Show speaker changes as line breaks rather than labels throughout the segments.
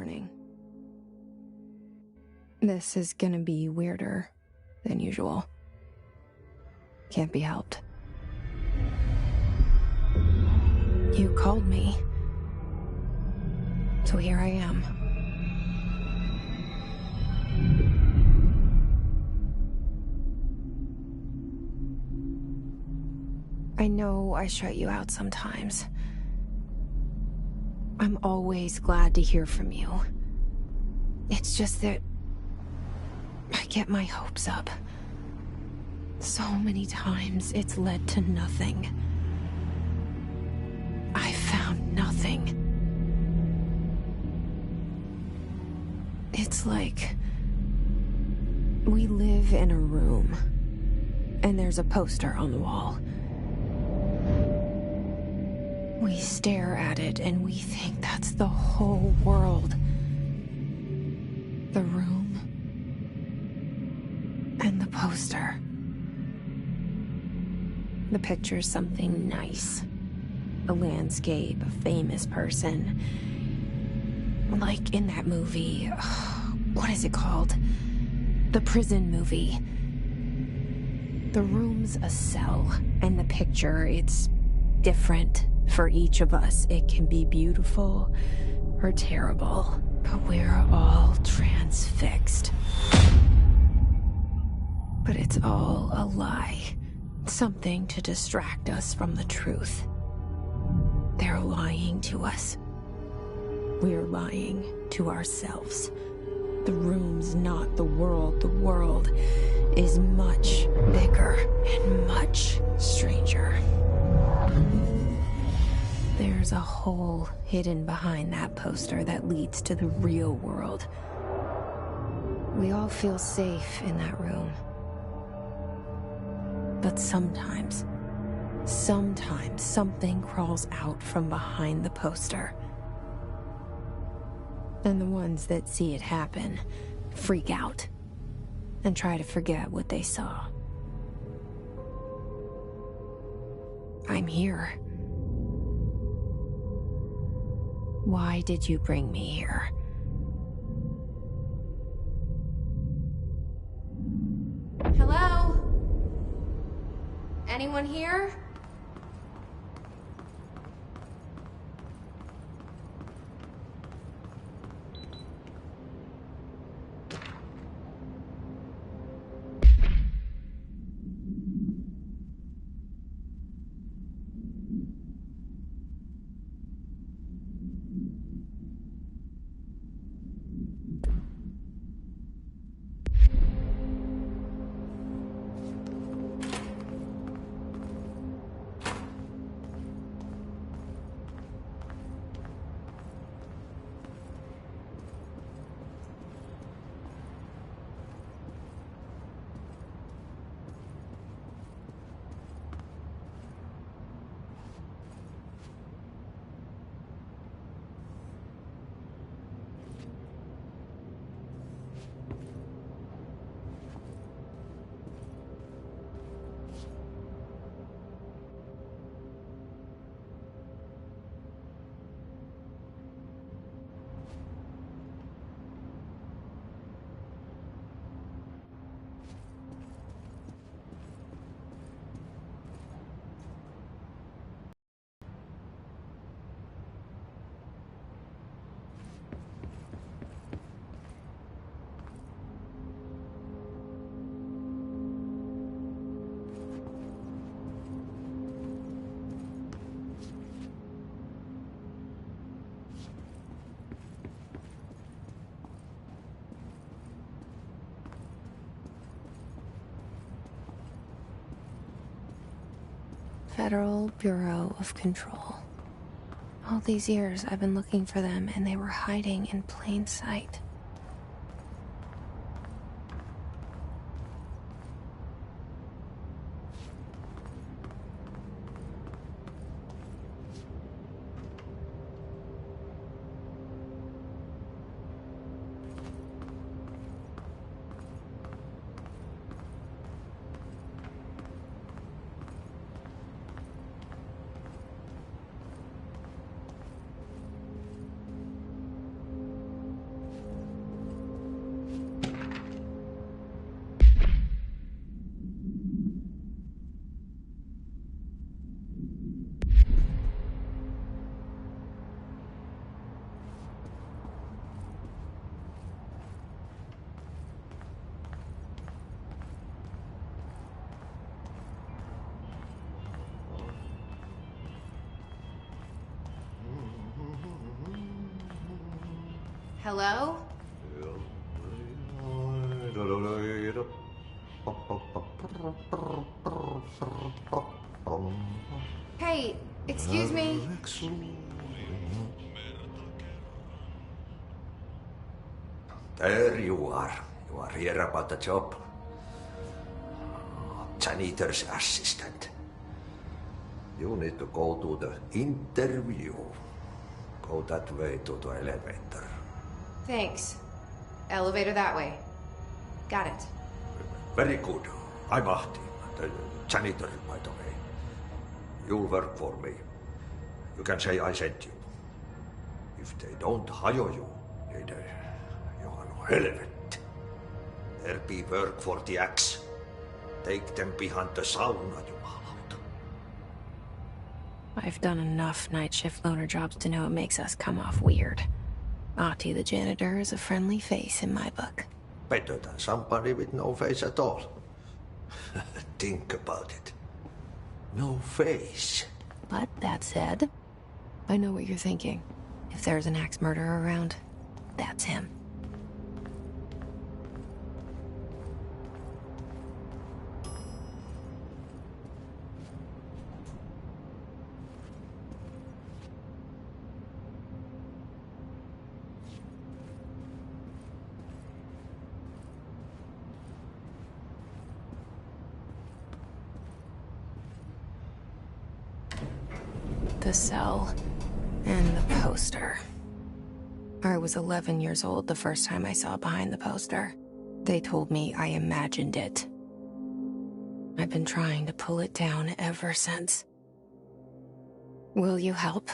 morning. This is gonna be weirder than usual. Can't be helped. You called me. So here I am. I know I shut you out sometimes. I'm always glad to hear from you. It's just that I get my hopes up. So many times it's led to nothing. I found nothing. It's like we live in a room, and there's a poster on the wall. We stare at it and we think that's the whole world. The room and the poster. The picture's something nice. A landscape, a famous person. Like in that movie, what is it called? The prison movie. The room's a cell, and the picture, it's different for each of us. It can be beautiful or terrible, but we're all transfixed. But it's all a lie. Something to distract us from the truth. They're lying to us. We're lying to ourselves. The room's not the world. The world is much bigger and much stranger. There's a hole hidden behind that poster that leads to the real world. We all feel safe in that room. But sometimes something crawls out from behind the poster. And the ones that see it happen freak out and try to forget what they saw. I'm here. Why did you bring me here? Hello? Anyone here? Federal Bureau of Control. All these years I've been looking for them, and they were hiding in plain sight.
Hello? Hey, excuse me.
There you are. You are here about the job. Janitor's assistant. You need to go to the interview. Go that way to the elevator.
Thanks. Elevator that way. Got it.
Very good. I'm Ahti, the janitor, by the way. You'll work for me. You can say I sent you. If they don't hire you, you are no helvet. There be work for the axe. Take them behind the sauna, jumalauta.
I've done enough night shift loner jobs to know it makes us come off weird. Ahti the janitor is a friendly face in my book.
Better than somebody with no face at all. Think about it. No face.
But that said, I know what you're thinking. If there's an axe murderer around, that's him. The cell and the poster. I was 11 years old the first time I saw behind the poster. They told me I imagined it. I've been trying to pull it down ever since. Will you help?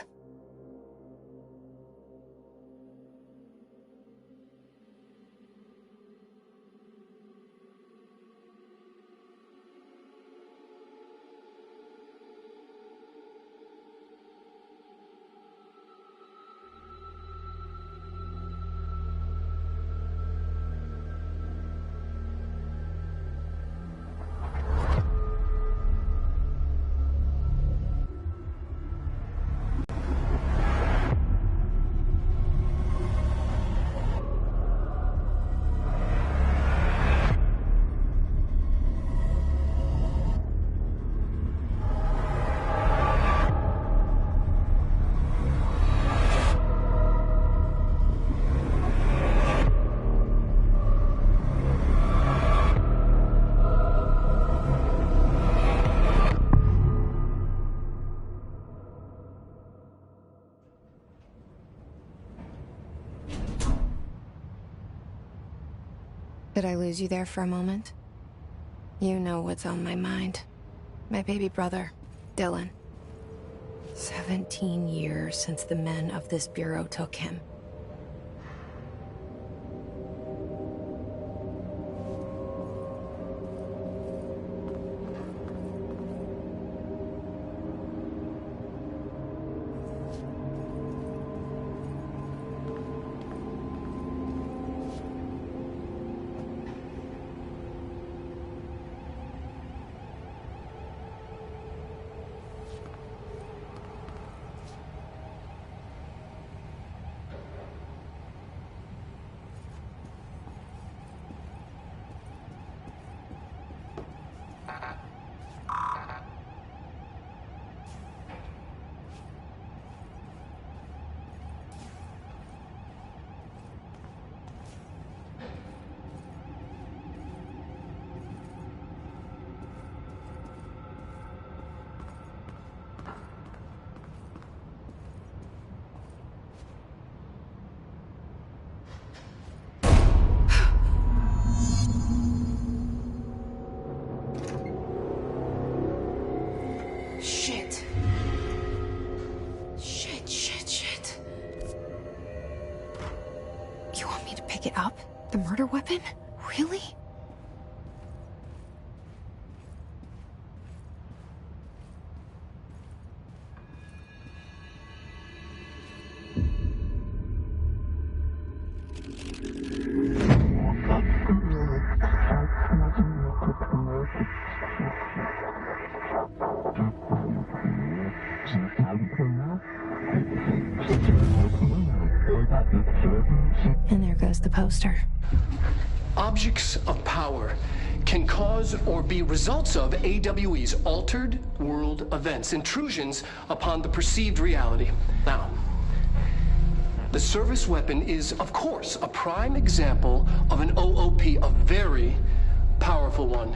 Did I lose you there for a moment? You know what's on my mind. My baby brother, Dylan. 17 years since the men of this bureau took him. Pick it up? The murder weapon? Really? poster.
Objects of power can cause or be results of AWE's altered world events, intrusions upon the perceived reality. Now, the service weapon is, of course, a prime example of an OOP, a very powerful one.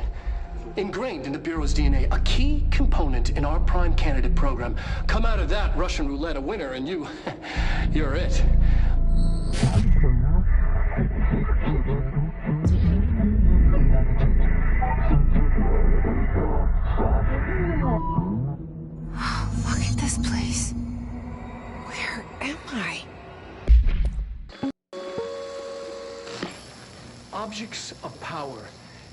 Ingrained in the Bureau's DNA, a key component in our prime candidate program. Come out of that Russian roulette a winner, and you're it.
Look at this place. Where am I?
Objects of power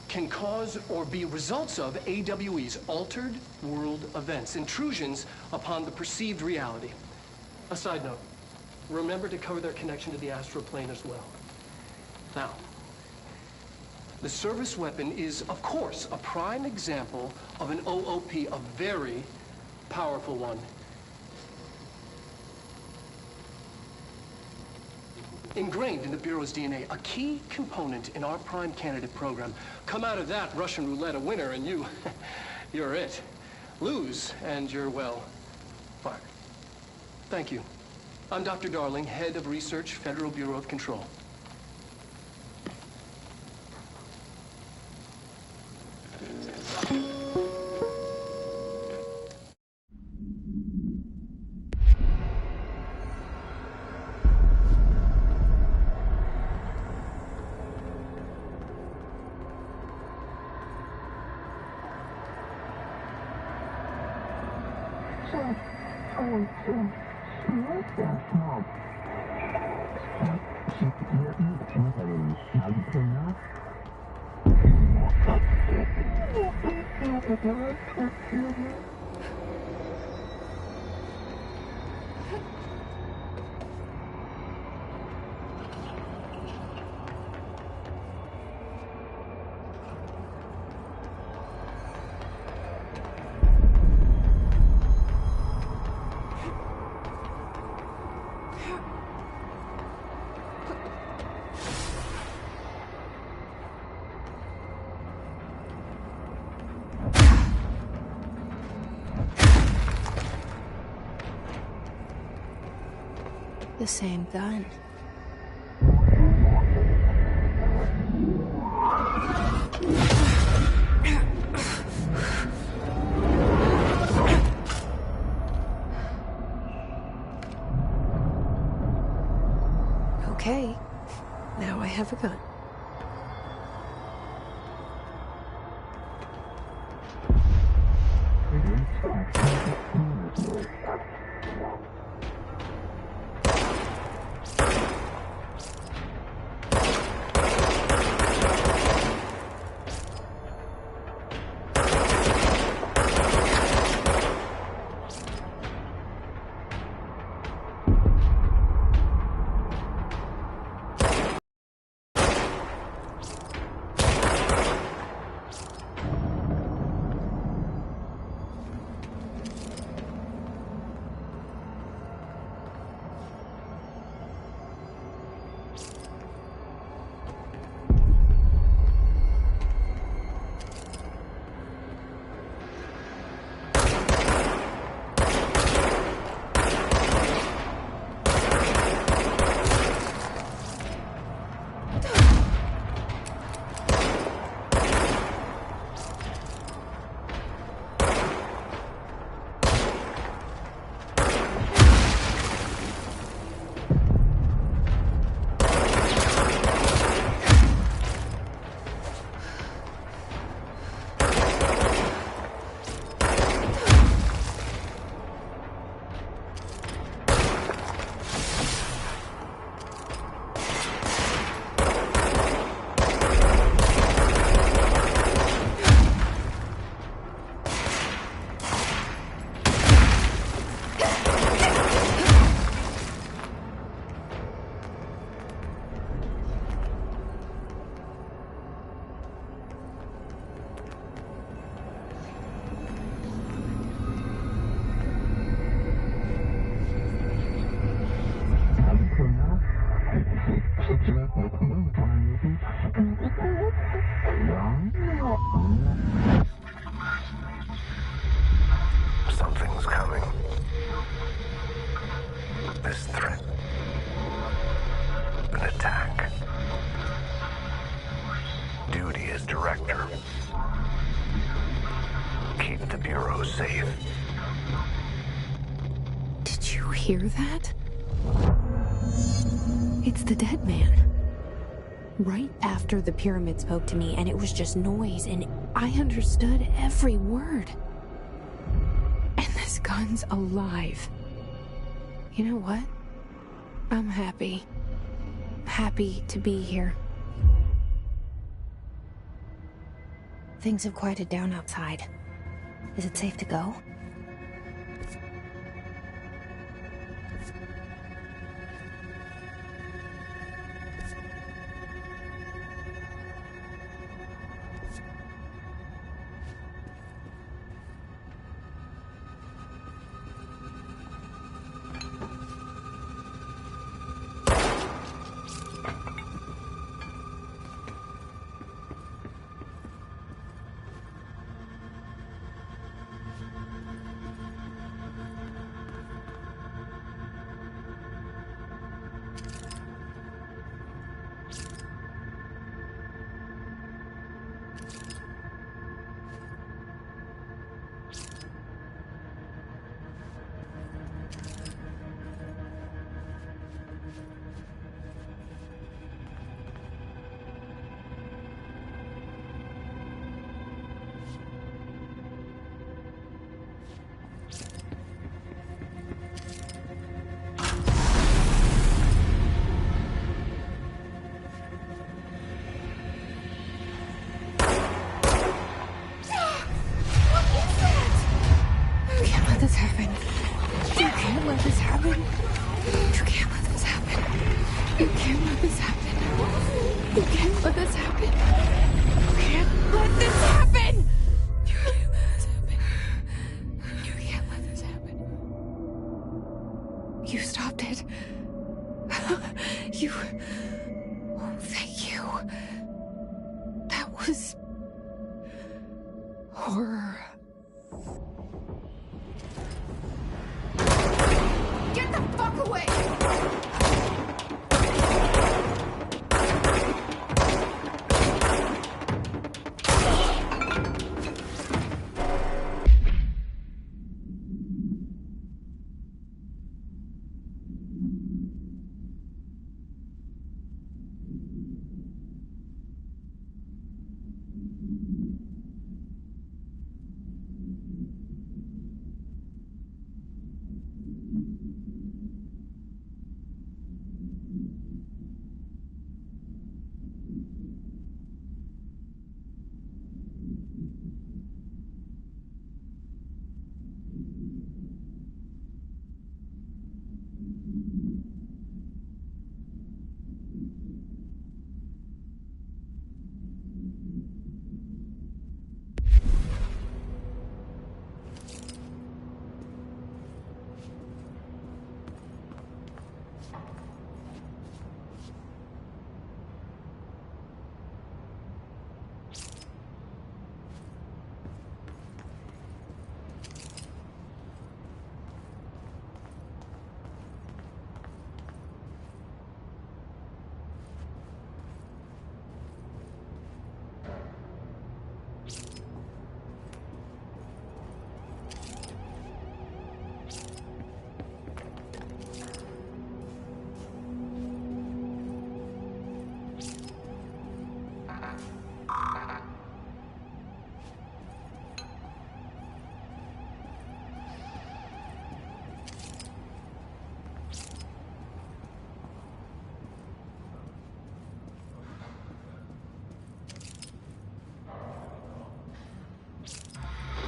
can cause or be results of AWE's altered world events, intrusions upon the perceived reality. A side note, remember to cover their connection to the astral plane as well. Now, the service weapon is, of course, a prime example of an OOP, a very powerful one. Ingrained in the Bureau's DNA, a key component in our prime candidate program. Come out of that Russian roulette a winner, and you're it. Lose, and you're, well, fired. Thank you. I'm Dr. Darling, head of research, Federal Bureau of Control.
The same gun. Okay, now I have a gun.
duty as director. Keep the Bureau safe.
Did you hear that? It's the dead man. Right after the pyramid spoke to me, and it was just noise, and I understood every word. And this gun's alive. You know what? I'm happy. Happy to be here. Things have quieted down outside. Is it safe to go?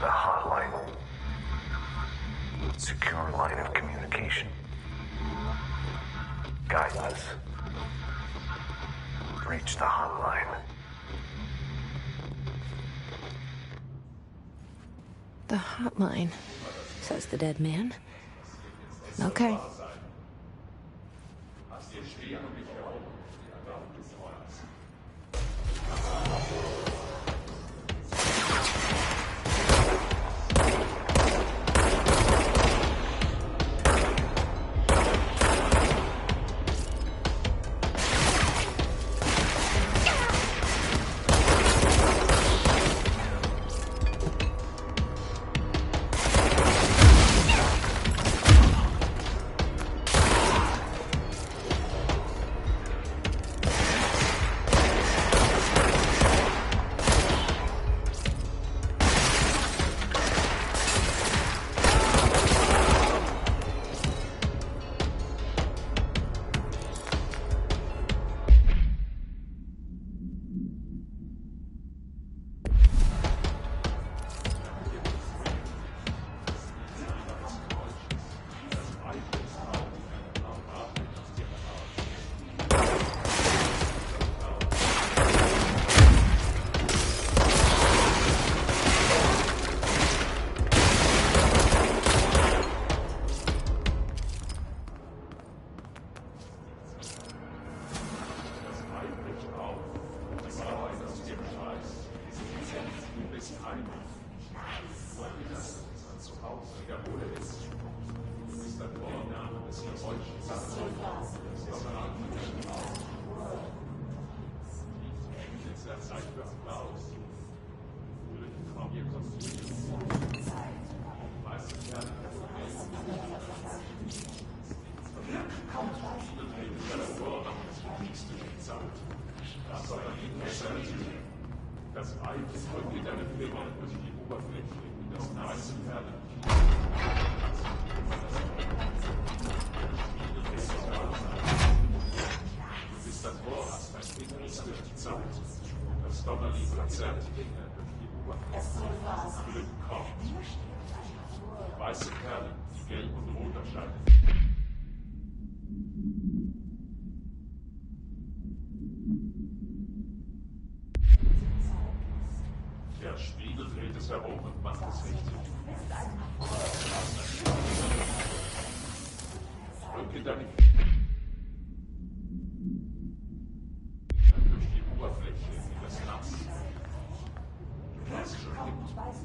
The hotline. Secure line of communication. Guide us. Reach the hotline.
The hotline, says the dead man. Okay.
Weiße Perlen, die gelb und rot erscheinen. Der Spiegel dreht es herum und macht es richtig. Drücke deine durch die Oberfläche in das Nass. Du weißt schon,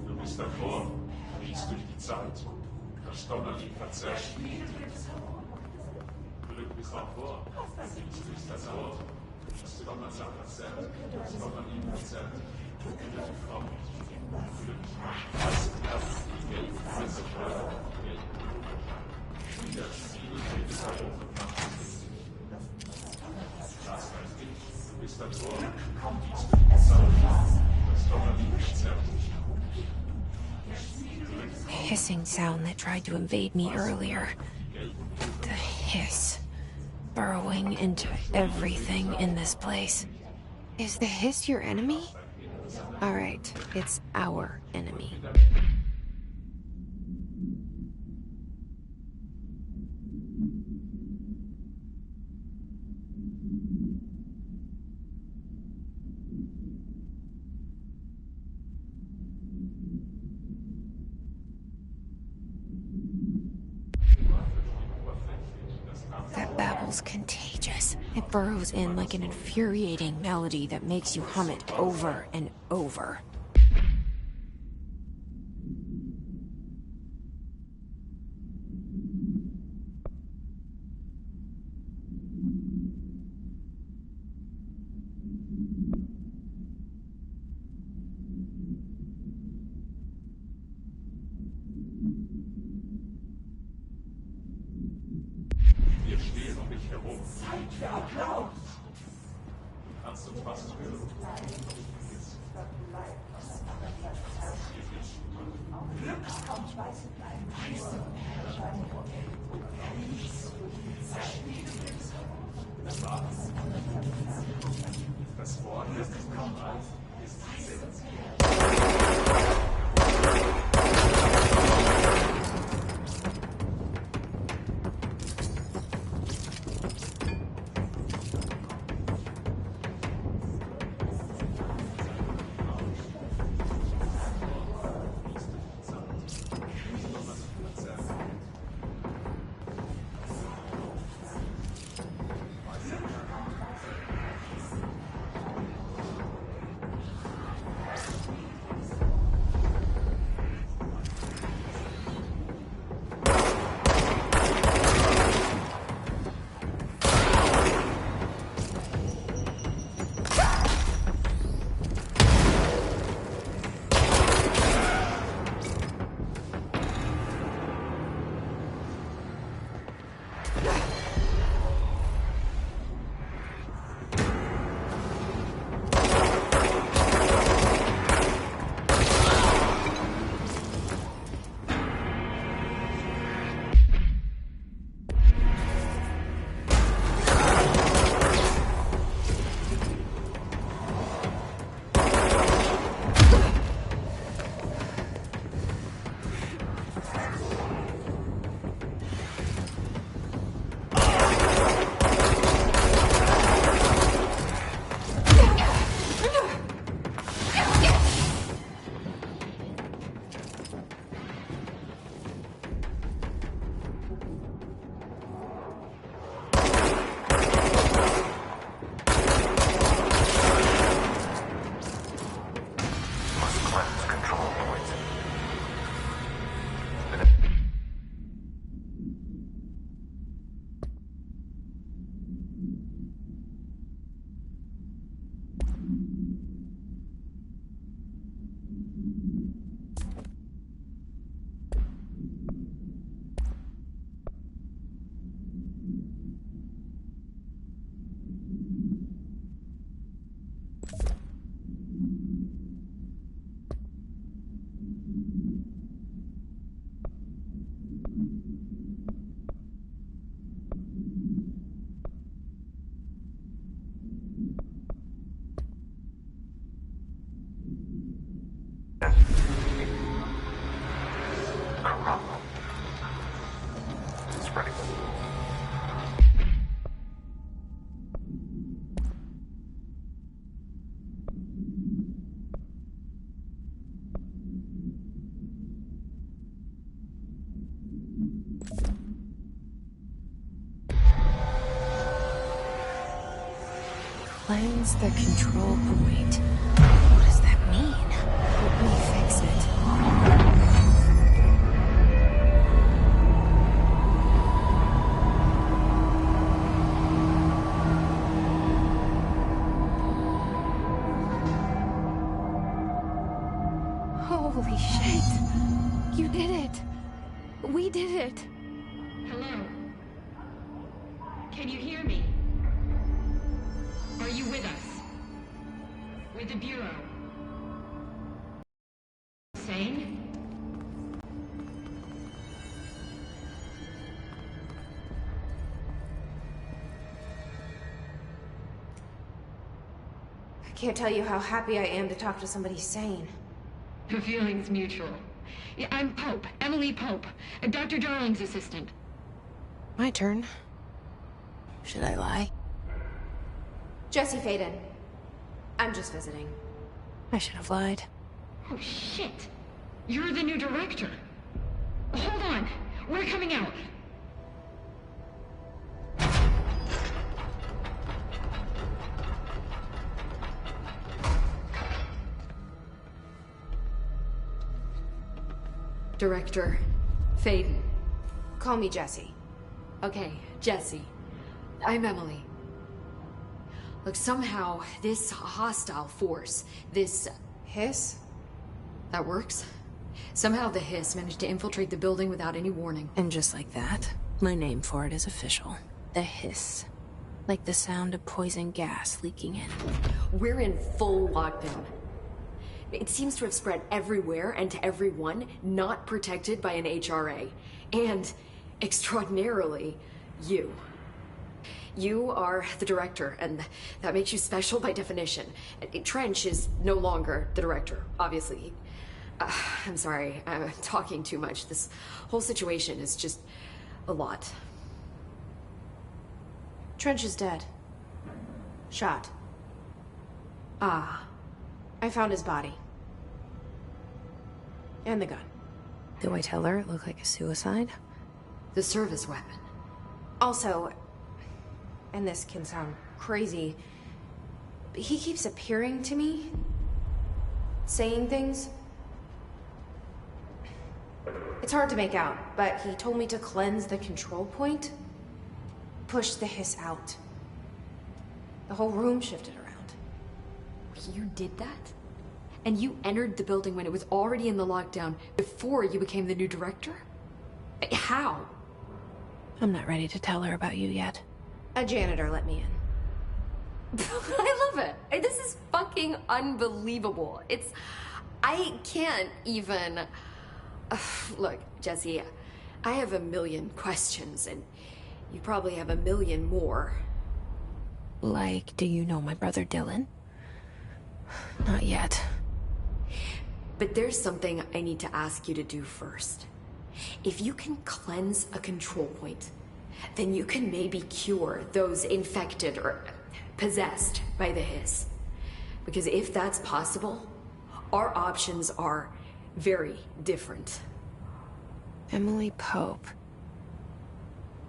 du bist davor, fließt durch die Zeit. Das Donnerlied verzerrt. Glück bis davor, fließt durch das Wort. Das Donnerlied verzerrt. Das Donnerlied verzerrt. Glück kommt. Glück. Weiße Perlen, gelb, weiße Perlen, gelb. Der Spiegel dreht es herum und macht es richtig. Das heißt nicht, du bist davor, fließt durch die Zeit. Das Donnerlied verzerrt.
The hissing sound that tried to invade me earlier. The hiss. Burrowing into everything in this place. Is the hiss your enemy? Alright, it's our enemy. That babble's contagious. It burrows in like an infuriating melody that makes you hum it over and over.
Wir stehen um dich herum. Zeit für Applaus! Du kannst uns fast hören. Glück kommt weiße bleiben. Das Wort ist
Cleanse the control point. What does that mean? Help me fix it. Holy shit! You did it! We did it!
Hello? Can you hear me? Are you with us? With the Bureau? Sane?
I can't tell you how happy I am to talk to somebody sane.
The feeling's mutual. Yeah, I'm Pope, Emily Pope, Dr. Darling's assistant.
My turn. Should I lie?
Jesse Faden. I'm just visiting.
I should have lied.
Oh, shit. You're the new director. Hold on. We're coming out.
Director Faden.
Call me Jesse.
Okay, Jesse. I'm Emily. Look, somehow this hostile force, this...
Hiss?
that works? Somehow the hiss managed to infiltrate the building without any warning.
And just like that, my name for it is official. The hiss. Like the sound of poison gas leaking in.
We're in full lockdown. It seems to have spread everywhere and to everyone not protected by an HRA. And, extraordinarily, you. You are the director, and that makes you special by definition. Trench is no longer the director, obviously. I'm sorry, I'm talking too much. This whole situation is just a lot.
Trench is dead. Shot.
Ah.
I found his body. And the gun.
Do I tell her it looked like a suicide?
The service weapon.
Also, and this can sound crazy, but he keeps appearing to me, saying things. It's hard to make out, but he told me to cleanse the control point, push the hiss out. The whole room shifted around.
You did that? And you entered the building when it was already in the lockdown before you became the new director? How?
I'm not ready to tell her about you yet.
A janitor let me in.
I love it. This is fucking unbelievable. I can't even... Look, Jesse, I have a million questions, and you probably have a million more.
Like, do you know my brother Dylan? Not yet.
But there's something I need to ask you to do first. If you can cleanse a control point, then you can maybe cure those infected or possessed by the hiss. Because if that's possible, our options are very different.
Emily Pope.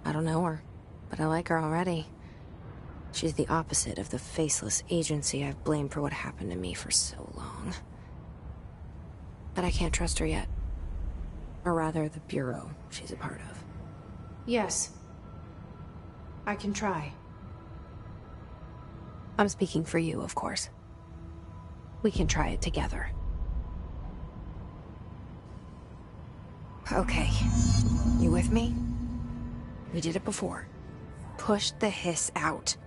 I don't know her, but I like her already. She's the opposite of the faceless agency I've blamed for what happened to me for so long. But I can't trust her yet. Or rather, the Bureau she's a part of.
Yes. I can try.
I'm speaking for you, of course. We can try it together. Okay. You with me? We did it before. Push the hiss out.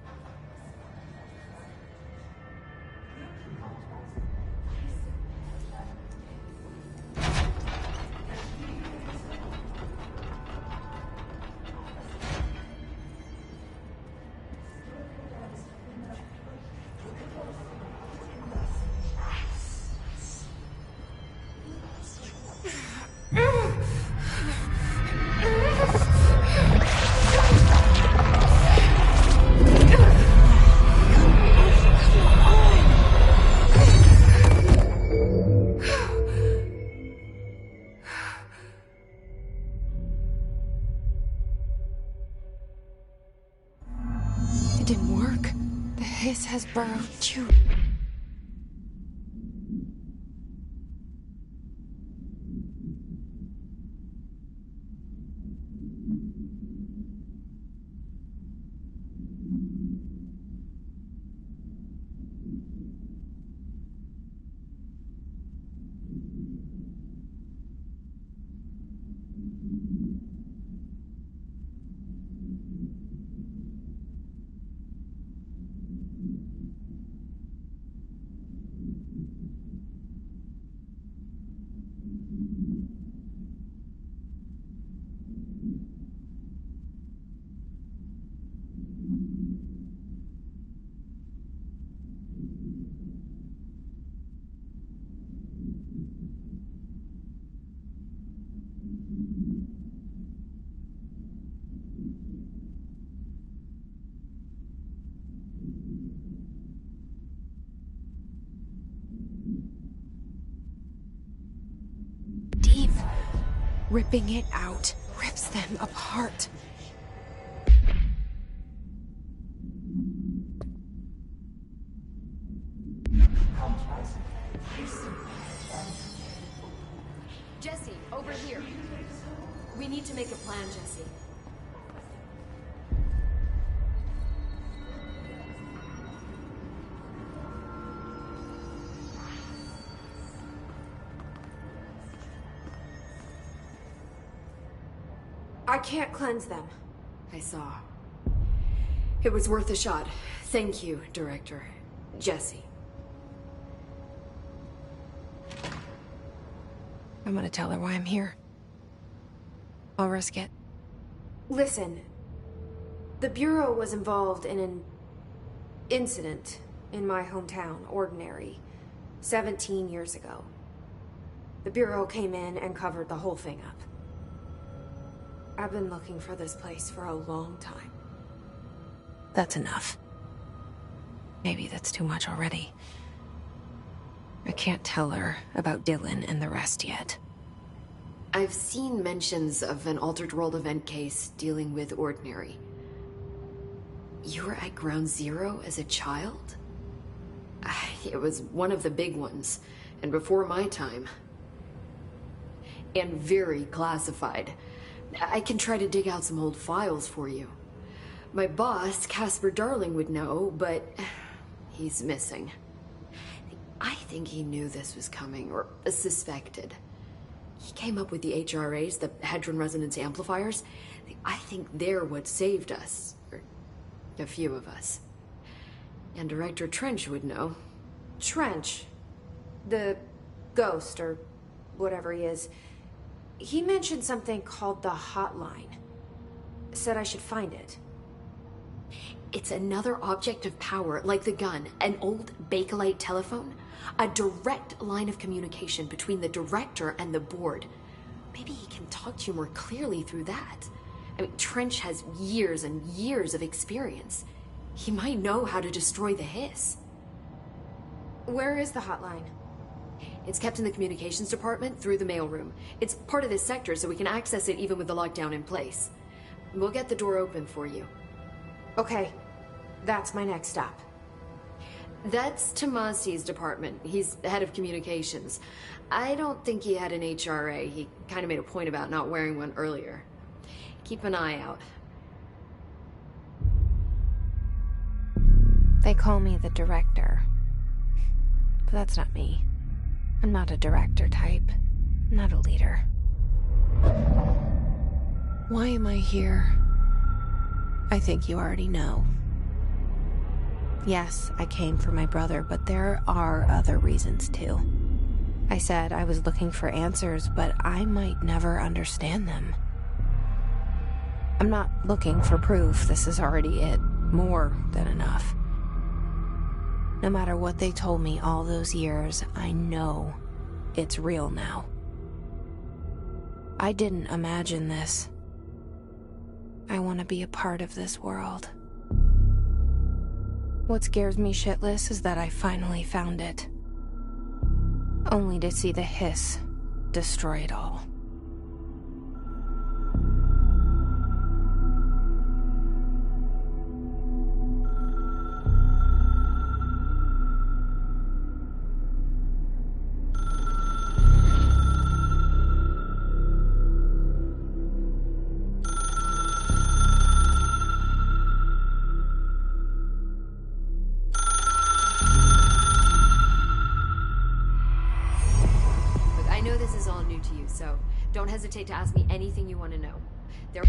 has burrowed too. Deep. Ripping it out rips them apart.
Jesse, over here. We need to make a plan, Jesse.
I can't cleanse them.
I saw. It was worth a shot. Thank you, Director. Jesse.
I'm gonna tell her why I'm here. I'll risk it.
Listen, the Bureau was involved in an incident in my hometown, Ordinary, 17 years ago. The Bureau came in and covered the whole thing up. I've been looking for this place for a long time.
That's enough. Maybe that's too much already. I can't tell her about Dylan and the rest yet.
I've seen mentions of an Altered World event case dealing with Ordinary. You were at Ground Zero as a child? It was one of the big ones, and before my time. And very classified. I can try to dig out some old files for you. My boss, Casper Darling, would know, but he's missing. I think he knew this was coming, or suspected. He came up with the HRAs, the Hadron Resonance Amplifiers. I think they're what saved us, or a few of us. And Director Trench would know.
Trench, the ghost, or whatever he is, he mentioned something called the Hotline. Said I should find it.
It's another object of power, like the gun, an old Bakelite telephone. A direct line of communication between the director and the board. Maybe he can talk to you more clearly through that. I mean, Trench has years and years of experience. He might know how to destroy the hiss.
Where is the hotline?
It's kept in the communications department through the mailroom. It's part of this sector, so we can access it even with the lockdown in place. We'll get the door open for you.
Okay, that's my next stop.
That's Tomasi's department. He's head of communications. I don't think he had an HRA. He kind of made a point about not wearing one earlier. Keep an eye out.
They call me the director. But that's not me. I'm not a director type. I'm not a leader. Why am I here? I think you already know. Yes, I came for my brother, but there are other reasons too. I said I was looking for answers, but I might never understand them. I'm not looking for proof. This is already it. More than enough. No matter what they told me all those years, I know it's real now. I didn't imagine this. I want to be a part of this world. What scares me shitless is that I finally found it. Only to see the hiss destroy it all.
new to you, so don't hesitate to ask me anything you want to know. There...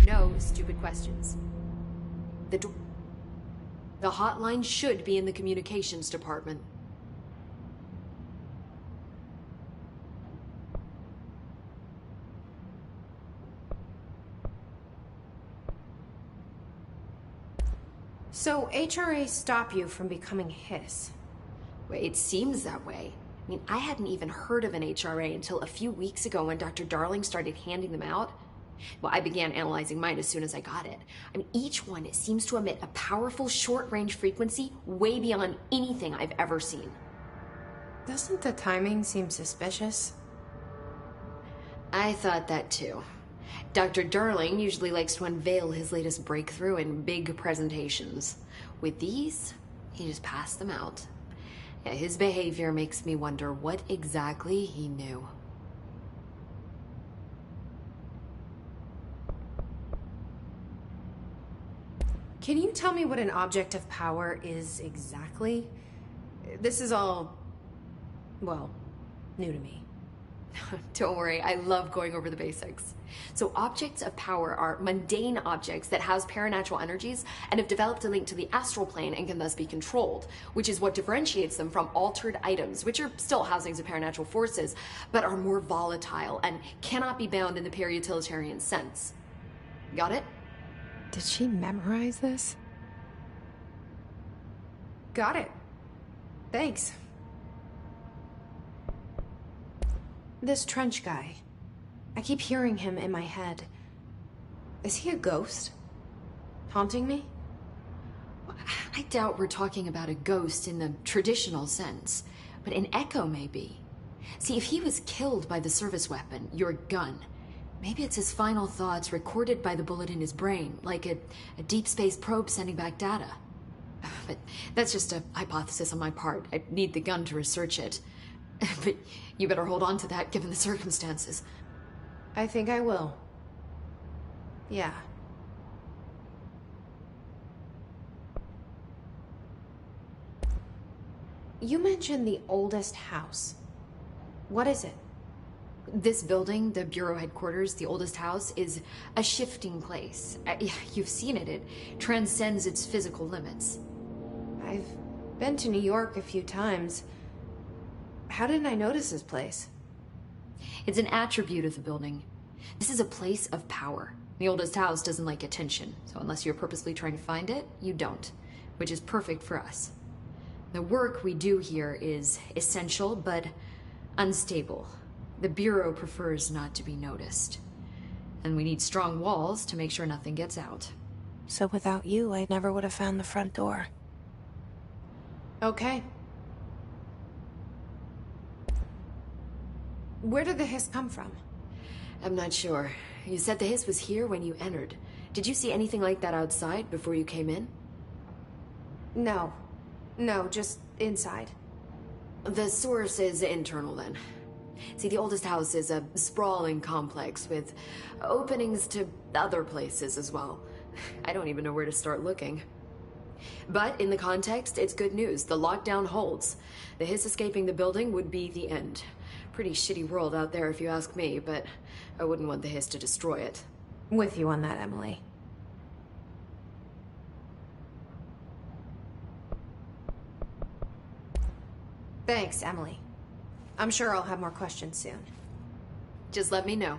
No stupid questions. The hotline should be in the communications department.
So HRA stop you from becoming Hiss?
Well, it seems that way. I mean, I hadn't even heard of an HRA until a few weeks ago when Dr. Darling started handing them out. Well, I began analyzing mine as soon as I got it. I mean, each one seems to emit a powerful short-range frequency way beyond anything I've ever seen.
Doesn't the timing seem suspicious?
I thought that too. Dr. Darling usually likes to unveil his latest breakthrough in big presentations. With these, he just passed them out. Yeah, his behavior makes me wonder what exactly he knew.
Can you tell me what an object of power is exactly? This is all, well, new to me.
Don't worry, I love going over the basics. So objects of power are mundane objects that house paranatural energies and have developed a link to the astral plane and can thus be controlled, which is what differentiates them from altered items, which are still housings of paranatural forces, but are more volatile and cannot be bound in the peri-utilitarian sense. Got it?
Did she memorize this? Got it. Thanks. This Trench guy. I keep hearing him in my head. Is he a ghost? Haunting me?
I doubt we're talking about a ghost in the traditional sense, but an echo maybe. See, if he was killed by the service weapon, your gun, maybe it's his final thoughts recorded by the bullet in his brain, like a deep space probe sending back data. But that's just a hypothesis on my part. I need the gun to research it. But you better hold on to that given the circumstances.
I think I will. Yeah. You mentioned the oldest house. What is it?
This building, the Bureau headquarters, the oldest house, is a shifting place. You've seen it. It transcends its physical limits.
I've been to New York a few times. How didn't I notice this place?
It's an attribute of the building. This is a place of power. The oldest house doesn't like attention, so unless you're purposely trying to find it, you don't, which is perfect for us. The work we do here is essential, but unstable. The Bureau prefers not to be noticed. And we need strong walls to make sure nothing gets out.
So without you, I never would have found the front door.
Okay. Where did the hiss come from?
I'm not sure. You said the hiss was here when you entered. Did you see anything like that outside before you came in?
No. No, just inside.
The source is internal then. See, the oldest house is a sprawling complex with openings to other places as well. I don't even know where to start looking. But in the context, it's good news. The lockdown holds. The hiss escaping the building would be the end. Pretty shitty world out there if you ask me, but I wouldn't want the hiss to destroy it.
With you on that, Emily. Thanks, Emily. I'm sure I'll have more questions soon.
Just let me know.